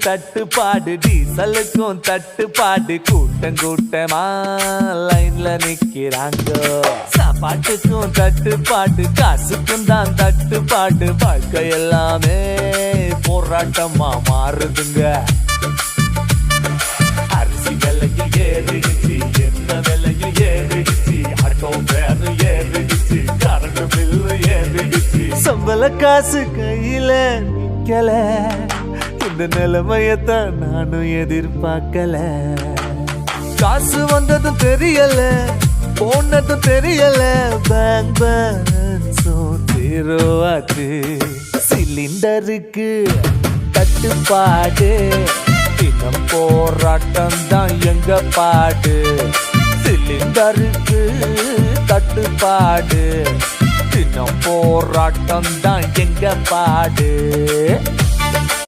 தட்டுப்பாடு டீசலுக்கும் தட்டுப்பாடு கூட்டம் கூட்டமா லைன்ல நிக்கிறாங்க சாப்பாட்டுக்கும் தட்டுப்பாடு காசுக்கும் தான் தட்டுப்பாடு வாழ்க்கை எல்லாமே போராட்டமா மாறுதுங்க அரிசி விலையில் ஏறிடுச்சு என்ன விலையில் ஏறிடுச்சு ஆட்டோ வேறு ஏறிடுச்சு கரண்ட் பில்லு ஏறிடுச்சு சம்பள காசு கையில நிக்கல இந்த நிலைமையத்தான் நானும் எதிர்பார்க்கல காசு வந்ததும் தெரியல போனதும் தெரியல பேங்க் பேலன்ஸும் ஜீரோ ஆச்சு சிலிண்டருக்கு தட்டுப்பாடு தினம் போராட்டம் தான் எங்க பாடு சிலிண்டருக்கு தட்டுப்பாடு தினம் போராட்டம் தான் எங்க பாடு